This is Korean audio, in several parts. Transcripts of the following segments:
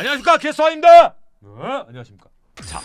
안녕하십니까, 개수아입니다. 안녕하십니까. 자,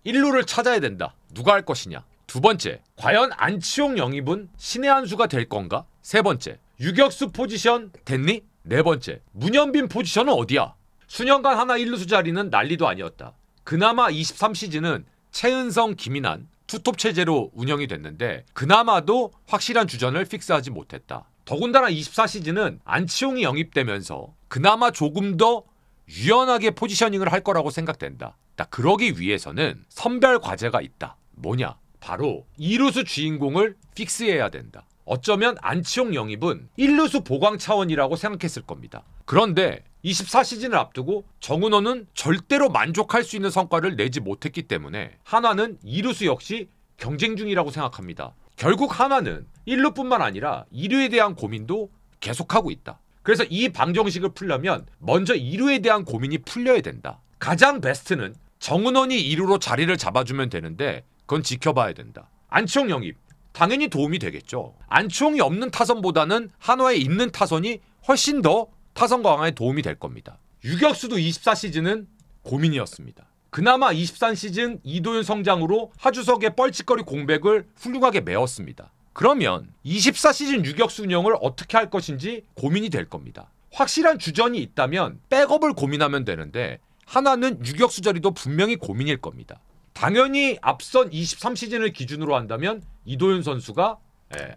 1루를 찾아야 된다. 누가 할 것이냐. 두 번째, 과연 안치홍 영입은 신의 한 수가 될 건가? 세 번째, 유격수 포지션 됐니? 네 번째, 문현빈 포지션은 어디야? 수년간 하나 1루수 자리는 난리도 아니었다. 그나마 23시즌은 최은성, 김인환 투톱 체제로 운영이 됐는데 그나마도 확실한 주전을 픽스하지 못했다. 더군다나 24시즌은 안치홍이 영입되면서 그나마 조금 더 유연하게 포지셔닝을 할 거라고 생각된다. 그러기 위해서는 선별 과제가 있다. 뭐냐? 바로 2루수 주인공을 픽스해야 된다. 어쩌면 안치홍 영입은 1루수 보강 차원이라고 생각했을 겁니다. 그런데 24시즌을 앞두고 정은호는 절대로 만족할 수 있는 성과를 내지 못했기 때문에 한화는 2루수 역시 경쟁 중이라고 생각합니다. 결국 한화는 1루뿐만 아니라 2루에 대한 고민도 계속하고 있다. 그래서 이 방정식을 풀려면 먼저 2루에 대한 고민이 풀려야 된다. 가장 베스트는 정은원이 2루로 자리를 잡아주면 되는데 그건 지켜봐야 된다. 안치홍 영입 당연히 도움이 되겠죠. 안치홍이 없는 타선보다는 한화에 있는 타선이 훨씬 더 타선 강화에 도움이 될 겁니다. 유격수도 24시즌은 고민이었습니다. 그나마 23시즌 이도윤 성장으로 하주석의 뻘짓거리 공백을 훌륭하게 메웠습니다. 그러면 24시즌 유격수 운영을 어떻게 할 것인지 고민이 될 겁니다. 확실한 주전이 있다면 백업을 고민하면 되는데 하나는 유격수 자리도 분명히 고민일 겁니다. 당연히 앞선 23시즌을 기준으로 한다면 이도윤 선수가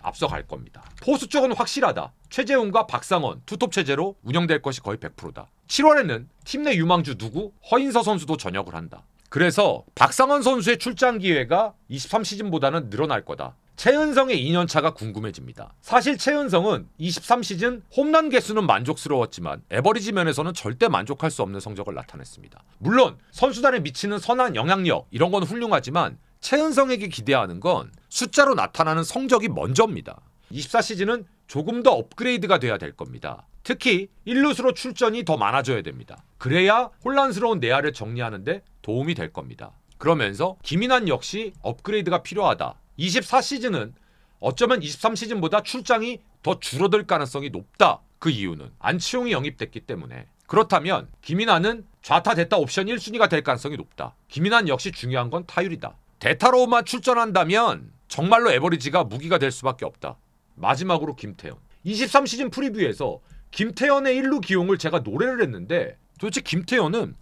앞서갈 겁니다. 포수 쪽은 확실하다. 최재훈과 박상원 투톱 체제로 운영될 것이 거의 100%다. 7월에는 팀 내 유망주 누구? 허인서 선수도 전역을 한다. 그래서 박상원 선수의 출장 기회가 23시즌보다는 늘어날 거다. 최은성의 2년차가 궁금해집니다. 사실 최은성은 23시즌 홈런 개수는 만족스러웠지만 에버리지 면에서는 절대 만족할 수 없는 성적을 나타냈습니다. 물론 선수단에 미치는 선한 영향력 이런 건 훌륭하지만 최은성에게 기대하는 건 숫자로 나타나는 성적이 먼저입니다. 24시즌은 조금 더 업그레이드가 돼야 될 겁니다. 특히 1루수로 출전이 더 많아져야 됩니다. 그래야 혼란스러운 내야를 정리하는데 도움이 될 겁니다. 그러면서 김인환 역시 업그레이드가 필요하다. 24시즌은 어쩌면 23시즌보다 출장이 더 줄어들 가능성이 높다. 그 이유는 안치홍이 영입됐기 때문에. 그렇다면 김인환은 좌타 대타 옵션 1순위가 될 가능성이 높다. 김인환 역시 중요한 건 타율이다. 대타로만 출전한다면 정말로 에버리지가 무기가 될 수밖에 없다. 마지막으로 김태현. 23시즌 프리뷰에서 김태현의 1루 기용을 제가 노래를 했는데 도대체 김태현은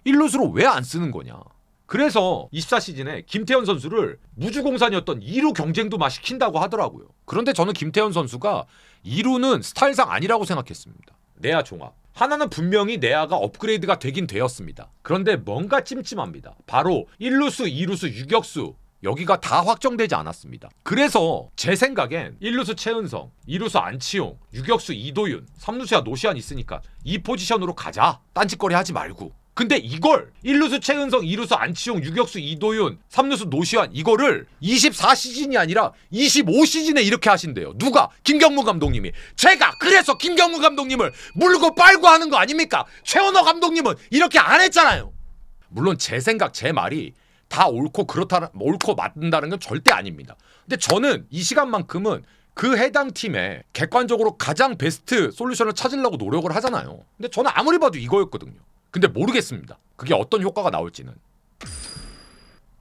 1루수로 왜 안 쓰는 거냐. 그래서 24시즌에 김태현 선수를 무주공산이었던 2루 경쟁도 막 시킨다고 하더라고요. 그런데 저는 김태현 선수가 2루는 스타일상 아니라고 생각했습니다. 내야 종합. 하나는 분명히 내야가 업그레이드가 되긴 되었습니다. 그런데 뭔가 찜찜합니다. 바로 1루수, 2루수, 유격수 여기가 다 확정되지 않았습니다. 그래서 제 생각엔 1루수 최은성, 2루수 안치홍, 유격수 이도윤, 3루수야 노시안 있으니까 이 포지션으로 가자. 딴짓거리 하지 말고. 근데 이걸 1루수 최은성, 2루수 안치홍, 유격수 이도윤, 3루수 노시환 이거를 24시즌이 아니라 25시즌에 이렇게 하신대요. 누가? 김경문 감독님이. 제가 그래서 김경문 감독님을 물고 빨고 하는 거 아닙니까? 최원호 감독님은 이렇게 안 했잖아요. 물론 제 생각, 제 말이 다 옳고 맞는다는 건 절대 아닙니다. 근데 저는 이 시간만큼은 그 해당 팀에 객관적으로 가장 베스트 솔루션을 찾으려고 노력을 하잖아요. 근데 저는 아무리 봐도 이거였거든요. 근데 모르겠습니다. 그게 어떤 효과가 나올지는.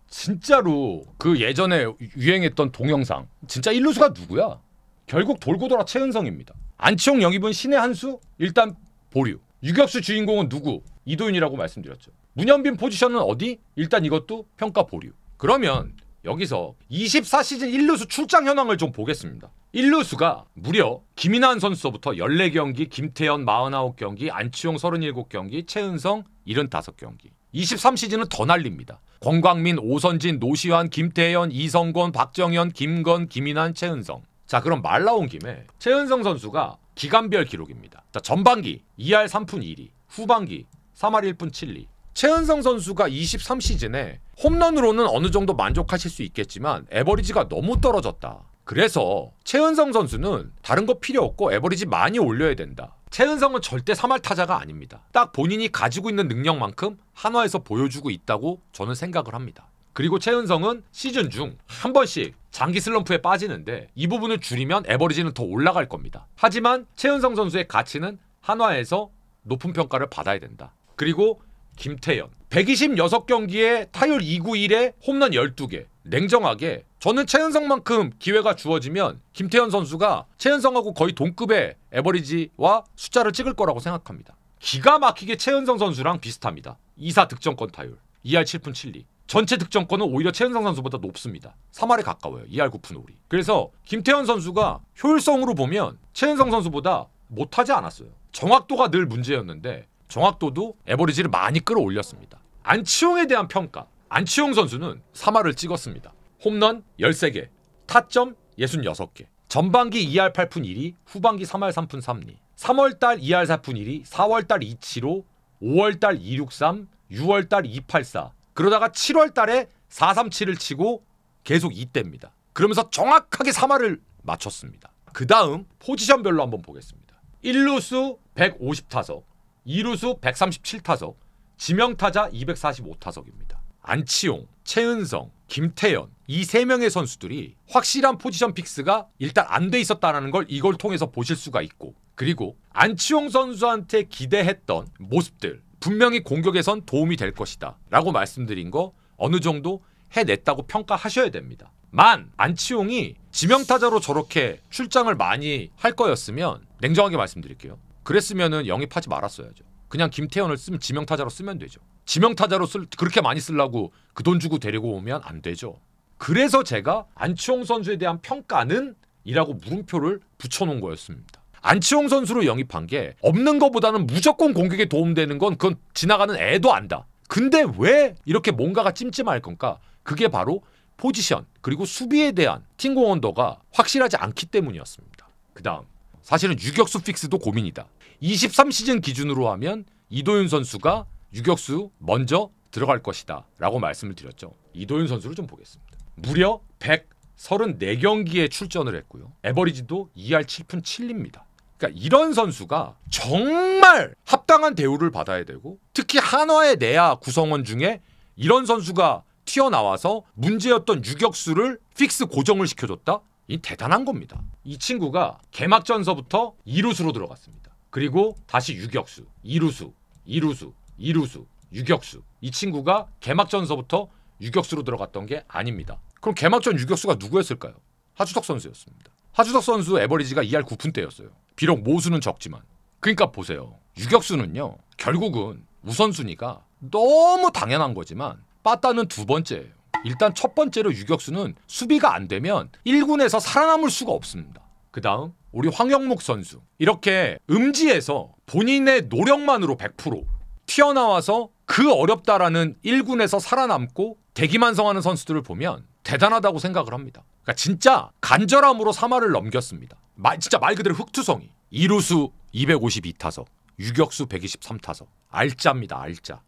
진짜로 그 예전에 유행했던 동영상 진짜 1루수가 누구야? 결국 돌고 돌아 최은성입니다. 안치홍 영입은 신의 한 수? 일단 보류. 유격수 주인공은 누구? 이도윤이라고 말씀드렸죠. 문현빈 포지션은 어디? 일단 이것도 평가 보류. 그러면 여기서 24시즌 1루수 출장 현황을 좀 보겠습니다. 1루수가 무려 김인환 선수부터 14경기, 김태현 49경기, 안치홍 37경기, 최은성 75경기. 23시즌은 더 날립니다. 권광민, 오선진, 노시환, 김태현, 이성권, 박정현, 김건, 김인환, 최은성. 자, 그럼 말 나온 김에 최은성 선수가 기간별 기록입니다. 자, 전반기 2할 3푼 1리, 후반기 3할 1푼 7리. 최은성 선수가 23시즌에 홈런으로는 어느 정도 만족하실 수 있겠지만 에버리지가 너무 떨어졌다. 그래서 최은성 선수는 다른 거 필요 없고 에버리지 많이 올려야 된다. 최은성은 절대 3할 타자가 아닙니다. 딱 본인이 가지고 있는 능력만큼 한화에서 보여주고 있다고 저는 생각을 합니다. 그리고 최은성은 시즌 중 한 번씩 장기 슬럼프에 빠지는데 이 부분을 줄이면 에버리지는 더 올라갈 겁니다. 하지만 최은성 선수의 가치는 한화에서 높은 평가를 받아야 된다. 그리고 김태현 126경기에 타율 291에 홈런 12개. 냉정하게 저는 최은성만큼 기회가 주어지면 김태현 선수가 최은성하고 거의 동급의 에버리지와 숫자를 찍을 거라고 생각합니다. 기가 막히게 최은성 선수랑 비슷합니다. 2사 득점권 타율 2할 7푼 7리. 전체 득점권은 오히려 최은성 선수보다 높습니다. 3할에 가까워요. 2할 9푼 5리. 그래서 김태현 선수가 효율성으로 보면 최은성 선수보다 못하지 않았어요. 정확도가 늘 문제였는데 정확도도 에버리지를 많이 끌어올렸습니다. 안치홍에 대한 평가. 안치홍 선수는 3할을 찍었습니다. 홈런 13개, 타점 66개. 전반기 2할 8푼 1리, 후반기 3할 3푼 3리. 3월달 2할 4푼 1리, 4월달 275, 5월달 263, 6월달 284. 그러다가 7월달에 437을 치고 계속 2대입니다. 그러면서 정확하게 3할을 맞췄습니다. 그 다음 포지션별로 한번 보겠습니다. 1루수 150타석, 2루수 137타석, 지명타자 245타석입니다. 안치홍, 최은성, 김태현 이 세 명의 선수들이 확실한 포지션 픽스가 일단 안 돼 있었다는 걸 이걸 통해서 보실 수가 있고, 그리고 안치홍 선수한테 기대했던 모습들 분명히 공격에선 도움이 될 것이다 라고 말씀드린 거 어느 정도 해냈다고 평가하셔야 됩니다. 만 안치홍이 지명타자로 저렇게 출장을 많이 할 거였으면 냉정하게 말씀드릴게요. 그랬으면은 영입하지 말았어야죠. 그냥 김태현을 쓰면 지명타자로 쓰면 되죠. 지명타자로 그렇게 많이 쓰려고 그 돈 주고 데리고 오면 안 되죠. 그래서 제가 안치홍 선수에 대한 평가는 이라고 물음표를 붙여놓은 거였습니다. 안치홍 선수로 영입한 게 없는 것보다는 무조건 공격에 도움되는 건 그건 지나가는 애도 안다. 근데 왜 이렇게 뭔가가 찜찜할 건가? 그게 바로 포지션 그리고 수비에 대한 팀 공헌도가 확실하지 않기 때문이었습니다. 그 다음 사실은 유격수 픽스도 고민이다. 23시즌 기준으로 하면 이도윤 선수가 유격수 먼저 들어갈 것이다 라고 말씀을 드렸죠. 이도윤 선수를 좀 보겠습니다. 무려 134경기에 출전을 했고요. 에버리지도 2할 7푼 7리입니다. 그러니까 이런 선수가 정말 합당한 대우를 받아야 되고, 특히 한화의 내야 구성원 중에 이런 선수가 튀어나와서 문제였던 유격수를 픽스 고정을 시켜줬다? 이 대단한 겁니다. 이 친구가 개막전서부터 2루수로 들어갔습니다. 그리고 다시 유격수, 2루수, 2루수, 2루수, 유격수. 이 친구가 개막전서부터 유격수로 들어갔던 게 아닙니다. 그럼 개막전 유격수가 누구였을까요? 하주석 선수였습니다. 하주석 선수 에버리지가 2할 9푼대였어요. 비록 모수는 적지만. 그러니까 보세요. 유격수는요. 결국은 우선순위가 너무 당연한 거지만 빠따는 두 번째예요. 일단 첫 번째로 유격수는 수비가 안 되면 1군에서 살아남을 수가 없습니다. 그 다음 우리 황영목 선수. 이렇게 음지에서 본인의 노력만으로 100% 튀어나와서 그 어렵다라는 1군에서 살아남고 대기만성하는 선수들을 보면 대단하다고 생각을 합니다. 그러니까 진짜 간절함으로 3할을 넘겼습니다. 진짜 말 그대로 흑투성이. 2루수 252타석, 유격수 123타석. 알짜입니다. 알짜.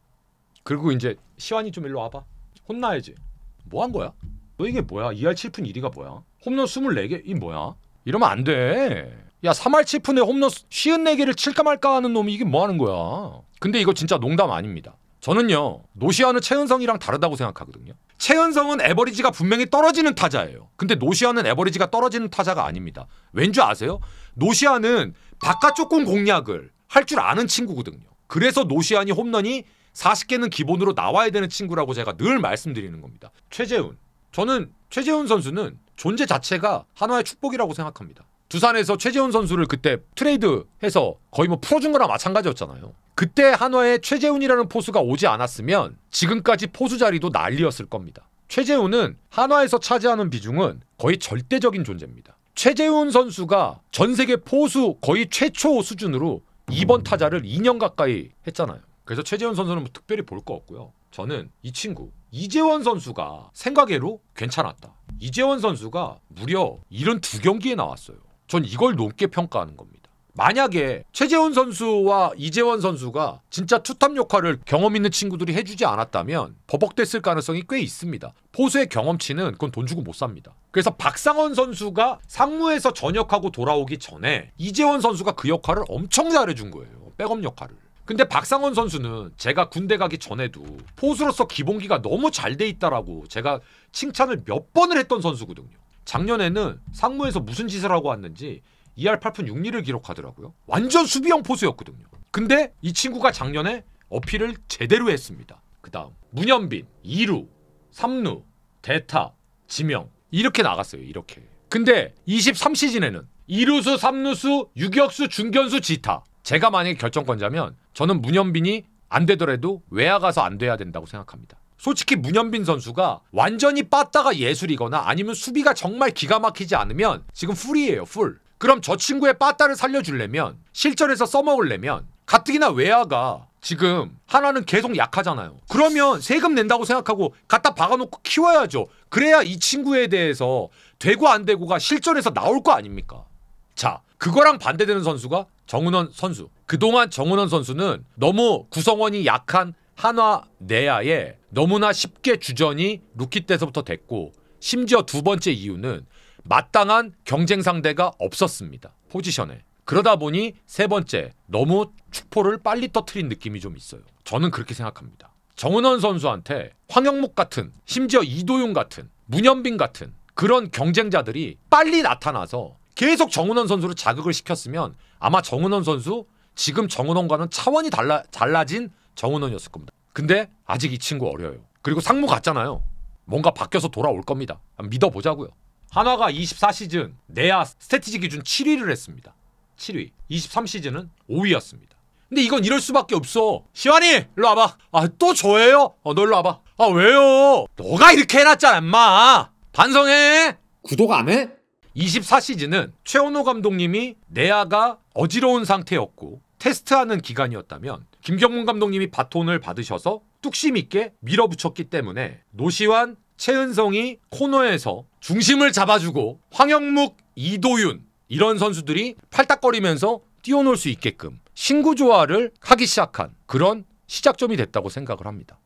그리고 이제 시환이 좀 일로 와봐. 혼나야지. 뭐 한 거야? 너 이게 뭐야? 2할 7푼 1리가 뭐야? 홈런 24개? 이 뭐야? 이러면 안 돼. 야 3할 7푼에 홈런 54개를 칠까 말까 하는 놈이 이게 뭐 하는 거야? 근데 이거 진짜 농담 아닙니다. 저는요. 노시아는 최은성이랑 다르다고 생각하거든요. 최은성은 에버리지가 분명히 떨어지는 타자예요. 근데 노시아는 에버리지가 떨어지는 타자가 아닙니다. 왠지 아세요? 노시아는 바깥쪽 공 공략을 할 줄 아는 친구거든요. 그래서 노시안이 홈런이 40개는 기본으로 나와야 되는 친구라고 제가 늘 말씀드리는 겁니다. 최재훈. 저는 최재훈 선수는 존재 자체가 한화의 축복이라고 생각합니다. 두산에서 최재훈 선수를 그때 트레이드해서 거의 뭐 풀어준 거랑 마찬가지였잖아요. 그때 한화에 최재훈이라는 포수가 오지 않았으면 지금까지 포수 자리도 난리였을 겁니다. 최재훈은 한화에서 차지하는 비중은 거의 절대적인 존재입니다. 최재훈 선수가 전 세계 포수 거의 최초 수준으로 2번 타자를 2년 가까이 했잖아요. 그래서 최재훈 선수는 뭐 특별히 볼 거 없고요. 저는 이 친구 이재원 선수가 생각외로 괜찮았다. 이재원 선수가 무려 72경기에 나왔어요. 전 이걸 높게 평가하는 겁니다. 만약에 최재훈 선수와 이재원 선수가 진짜 투탑 역할을 경험 있는 친구들이 해주지 않았다면 버벅댔을 가능성이 꽤 있습니다. 포수의 경험치는 그건 돈 주고 못 삽니다. 그래서 박상원 선수가 상무에서 전역하고 돌아오기 전에 이재원 선수가 그 역할을 엄청 잘해준 거예요. 백업 역할을. 근데 박상원 선수는 제가 군대 가기 전에도 포수로서 기본기가 너무 잘 돼 있다라고 제가 칭찬을 몇 번을 했던 선수거든요. 작년에는 상무에서 무슨 짓을 하고 왔는지 2할 8푼 6리를 기록하더라고요. 완전 수비형 포수였거든요. 근데 이 친구가 작년에 어필을 제대로 했습니다. 그 다음 문현빈 2루 3루 대타 지명 이렇게 나갔어요. 이렇게. 근데 23시즌에는 2루수 3루수 유격수 중견수 지타. 제가 만약에 결정권자면 저는 문현빈이 안 되더라도 외야 가서 안 돼야 된다고 생각합니다. 솔직히 문현빈 선수가 완전히 빠따가 예술이거나 아니면 수비가 정말 기가 막히지 않으면 지금 풀이에요. 풀. 그럼 저 친구의 빠따를 살려주려면 실전에서 써먹으려면 가뜩이나 외야가 지금 하나는 계속 약하잖아요. 그러면 세금 낸다고 생각하고 갖다 박아놓고 키워야죠. 그래야 이 친구에 대해서 되고 안 되고가 실전에서 나올 거 아닙니까? 자, 그거랑 반대되는 선수가 정은원 선수. 그동안 정은원 선수는 너무 구성원이 약한 한화 내야에 너무나 쉽게 주전이 루키 때서부터 됐고 심지어 두 번째 이유는 마땅한 경쟁 상대가 없었습니다. 포지션에. 그러다 보니 세 번째 너무 축포를 빨리 터트린 느낌이 좀 있어요. 저는 그렇게 생각합니다. 정은원 선수한테 황영목 같은 심지어 이도윤 같은 문현빈 같은 그런 경쟁자들이 빨리 나타나서 계속 정은원 선수를 자극을 시켰으면 아마 정은원 선수 지금 정은원과는 차원이 달라진 정은원이었을 겁니다. 근데 아직 이 친구 어려요. 그리고 상무 같잖아요. 뭔가 바뀌어서 돌아올 겁니다. 믿어보자고요. 한화가 24시즌 내야 스태티지 기준 7위를 했습니다. 7위. 23시즌은 5위였습니다. 근데 이건 이럴 수밖에 없어. 시환이 일로 와봐. 아, 또 저예요? 너 일로 와봐. 아, 왜요? 너가 이렇게 해놨잖아 임마. 반성해. 구독 안 해? 24시즌은 최원호 감독님이 내야가 어지러운 상태였고 테스트하는 기간이었다면 김경문 감독님이 바톤을 받으셔서 뚝심 있게 밀어붙였기 때문에 노시환, 최은성이 코너에서 중심을 잡아주고 황영묵, 이도윤 이런 선수들이 팔딱거리면서 뛰어놀 수 있게끔 신구조화를 하기 시작한 그런 시작점이 됐다고 생각을 합니다.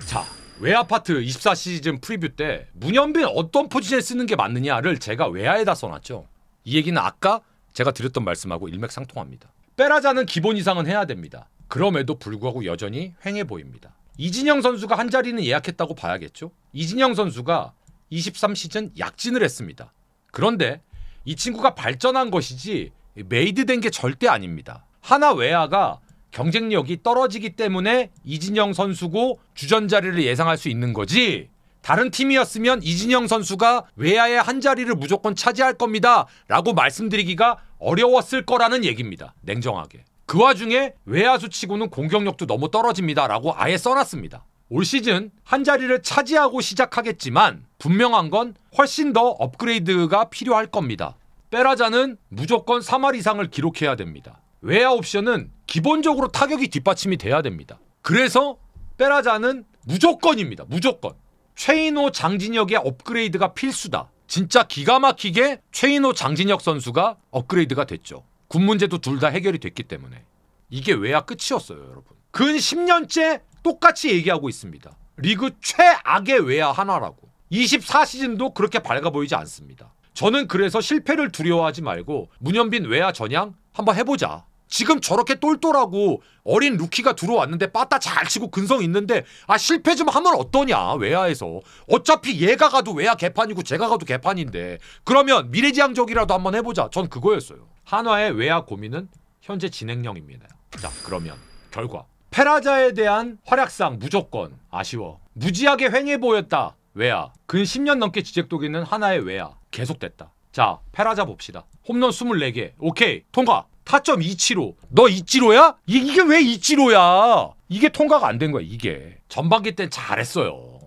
자, 외야파트 24시즌 프리뷰 때 문현빈 어떤 포지션에 쓰는 게 맞느냐를 제가 외야에다 써놨죠. 이 얘기는 아까 제가 드렸던 말씀하고 일맥상통합니다. 빼라자는 기본 이상은 해야 됩니다. 그럼에도 불구하고 여전히 횡해 보입니다. 이진영 선수가 한 자리는 예약했다고 봐야겠죠. 이진영 선수가 23시즌 약진을 했습니다. 그런데 이 친구가 발전한 것이지 메이드된 게 절대 아닙니다. 하나 외야가 경쟁력이 떨어지기 때문에 이진영 선수고 주전 자리를 예상할 수 있는 거지, 다른 팀이었으면 이진영 선수가 외야의 한 자리를 무조건 차지할 겁니다 라고 말씀드리기가 어려웠을 거라는 얘기입니다. 냉정하게. 그 와중에 외야수 치고는 공격력도 너무 떨어집니다 라고 아예 써놨습니다. 올 시즌 한 자리를 차지하고 시작하겠지만 분명한 건 훨씬 더 업그레이드가 필요할 겁니다. 빼라자는 무조건 3할 이상을 기록해야 됩니다. 외야 옵션은 기본적으로 타격이 뒷받침이 돼야 됩니다. 그래서 빼라자는 무조건입니다. 무조건. 최인호, 장진혁의 업그레이드가 필수다. 진짜 기가 막히게 최인호, 장진혁 선수가 업그레이드가 됐죠. 군 문제도 둘 다 해결이 됐기 때문에. 이게 외야 끝이었어요, 여러분. 근 10년째 똑같이 얘기하고 있습니다. 리그 최악의 외야 하나라고. 24시즌도 그렇게 밝아 보이지 않습니다. 저는 그래서 실패를 두려워하지 말고 문현빈 외야 전향 한번 해보자. 지금 저렇게 똘똘하고 어린 루키가 들어왔는데 빠따 잘 치고 근성 있는데 실패 좀 하면 어떠냐 외야에서. 어차피 얘가 가도 외야 개판이고 제가 가도 개판인데 그러면 미래지향적이라도 한번 해보자. 전 그거였어요. 한화의 외야 고민은 현재 진행형입니다. 자, 그러면 결과 페라자에 대한 활약상 무조건 아쉬워. 무지하게 횡해 보였다 외야. 근 10년 넘게 지적되고 있는 하나의 외야 계속됐다. 자, 페라자 봅시다. 홈런 24개 오케이 통과. 타점 이치로. 너 이치로야? 이게 왜 이치로야? 이게 통과가 안 된 거야. 이게 전반기 땐 잘했어요.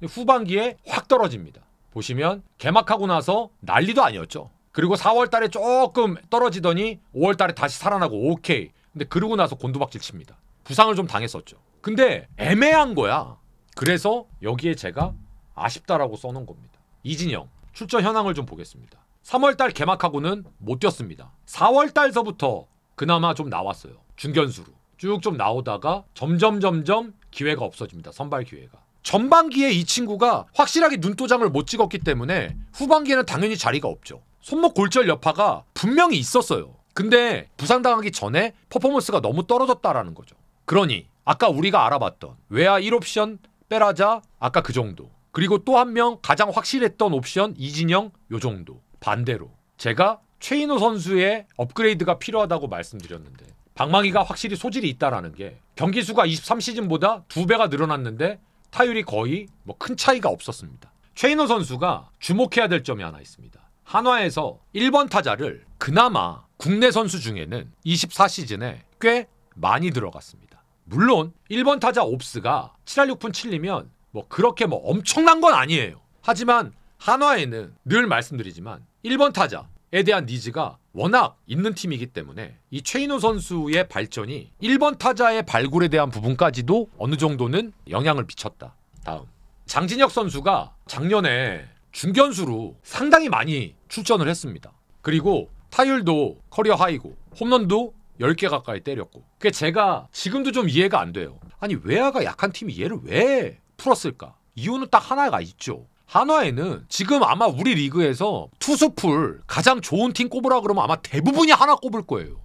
후반기에 확 떨어집니다. 보시면 개막하고 나서 난리도 아니었죠. 그리고 4월달에 조금 떨어지더니 5월달에 다시 살아나고 오케이. 근데 그러고 나서 곤두박질 칩니다. 부상을 좀 당했었죠. 근데 애매한 거야. 그래서 여기에 제가 아쉽다라고 써놓은 겁니다. 이진영 출전 현황을 좀 보겠습니다. 3월달 개막하고는 못 뛰었습니다. 4월달서부터 그나마 좀 나왔어요. 중견수로 쭉 좀 나오다가 점점 기회가 없어집니다. 선발 기회가. 전반기에 이 친구가 확실하게 눈도장을 못 찍었기 때문에 후반기에는 당연히 자리가 없죠. 손목 골절 여파가 분명히 있었어요. 근데 부상당하기 전에 퍼포먼스가 너무 떨어졌다라는 거죠. 그러니 아까 우리가 알아봤던 외야 1옵션 빼라자 아까 그 정도. 그리고 또 한 명 가장 확실했던 옵션 이진영 요 정도. 반대로 제가 최인호 선수의 업그레이드가 필요하다고 말씀드렸는데 방망이가 확실히 소질이 있다라는 게 경기 수가 23시즌보다 2배가 늘어났는데 타율이 거의 뭐 큰 차이가 없었습니다. 최인호 선수가 주목해야 될 점이 하나 있습니다. 한화에서 1번 타자를 그나마 국내 선수 중에는 24시즌에 꽤 많이 들어갔습니다. 물론 1번 타자 옵스가 7할 6푼 7리면 뭐 그렇게 뭐 엄청난 건 아니에요. 하지만 한화에는 늘 말씀드리지만 1번 타자에 대한 니즈가 워낙 있는 팀이기 때문에 이 최인호 선수의 발전이 1번 타자의 발굴에 대한 부분까지도 어느 정도는 영향을 미쳤다. 다음 장진혁 선수가 작년에 중견수로 상당히 많이 출전을 했습니다. 그리고 타율도 커리어 하이고 홈런도 10개 가까이 때렸고 그게 제가 지금도 좀 이해가 안 돼요. 아니 외야가 약한 팀이 얘를 왜 풀었을까? 이유는 딱 하나가 있죠. 한화에는 지금 아마 우리 리그에서 투수풀 가장 좋은 팀 꼽으라 그러면 아마 대부분이 하나 꼽을 거예요.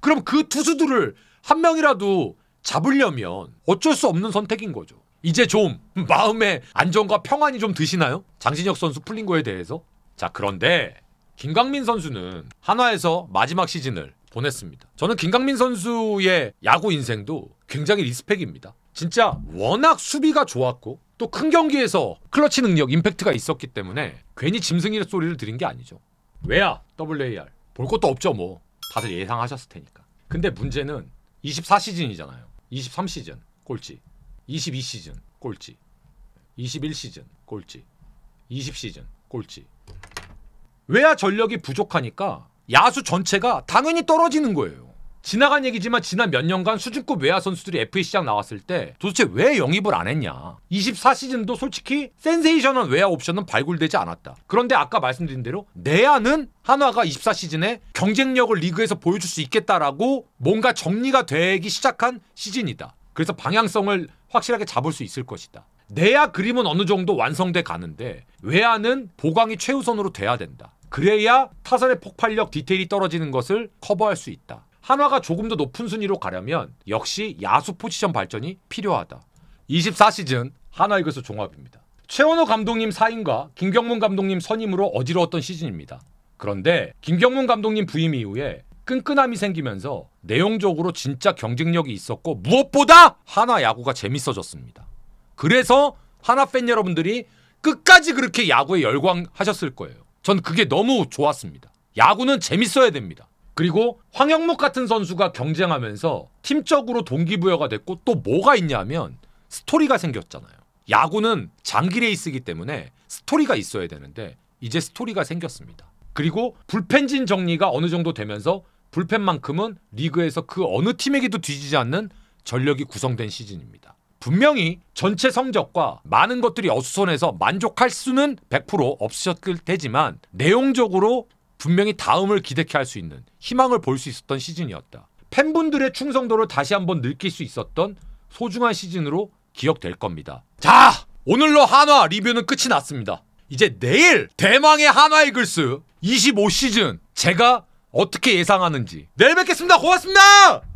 그럼 그 투수들을 한 명이라도 잡으려면 어쩔 수 없는 선택인 거죠. 이제 좀 마음의 안정과 평안이 좀 드시나요? 장진혁 선수 풀린 거에 대해서. 자, 그런데 김강민 선수는 한화에서 마지막 시즌을 보냈습니다. 저는 김강민 선수의 야구 인생도 굉장히 리스펙입니다. 진짜 워낙 수비가 좋았고 또 큰 경기에서 클러치 능력, 임팩트가 있었기 때문에 괜히 짐승이 소리를 드린 게 아니죠. 왜야? WAR. 볼 것도 없죠 뭐. 다들 예상하셨을 테니까. 근데 문제는 24시즌이잖아요. 23시즌 꼴찌, 22시즌 꼴찌, 21시즌 꼴찌, 20시즌 꼴찌. 외야 전력이 부족하니까 야수 전체가 당연히 떨어지는 거예요. 지나간 얘기지만 지난 몇 년간 수준급 외야 선수들이 FA 시장 나왔을 때 도대체 왜 영입을 안 했냐. 24시즌도 솔직히 센세이셔널 외야 옵션은 발굴되지 않았다. 그런데 아까 말씀드린 대로 내야는 한화가 24시즌에 경쟁력을 리그에서 보여줄 수 있겠다라고 뭔가 정리가 되기 시작한 시즌이다. 그래서 방향성을 확실하게 잡을 수 있을 것이다. 내야 그림은 어느 정도 완성돼 가는데 외야는 보강이 최우선으로 돼야 된다. 그래야 타선의 폭발력, 디테일이 떨어지는 것을 커버할 수 있다. 한화가 조금 더 높은 순위로 가려면 역시 야수 포지션 발전이 필요하다. 24시즌 한화이글스 종합입니다. 최원호 감독님 사임과 김경문 감독님 선임으로 어지러웠던 시즌입니다. 그런데 김경문 감독님 부임 이후에 끈끈함이 생기면서 내용적으로 진짜 경쟁력이 있었고 무엇보다 한화 야구가 재밌어졌습니다. 그래서 한화 팬 여러분들이 끝까지 그렇게 야구에 열광하셨을 거예요. 전 그게 너무 좋았습니다. 야구는 재밌어야 됩니다. 그리고 황영목 같은 선수가 경쟁하면서 팀적으로 동기부여가 됐고 또 뭐가 있냐면 스토리가 생겼잖아요. 야구는 장기 레이스이기 때문에 스토리가 있어야 되는데 이제 스토리가 생겼습니다. 그리고 불펜진 정리가 어느 정도 되면서 불펜만큼은 리그에서 그 어느 팀에게도 뒤지지 않는 전력이 구성된 시즌입니다. 분명히 전체 성적과 많은 것들이 어수선해서 만족할 수는 100% 없으셨을 테지만 내용적으로 분명히 다음을 기대케 할 수 있는 희망을 볼 수 있었던 시즌이었다. 팬분들의 충성도를 다시 한번 느낄 수 있었던 소중한 시즌으로 기억될 겁니다. 자, 오늘로 한화 리뷰는 끝이 났습니다. 이제 내일 대망의 한화이글스 25시즌 제가 어떻게 예상하는지 내일 뵙겠습니다. 고맙습니다.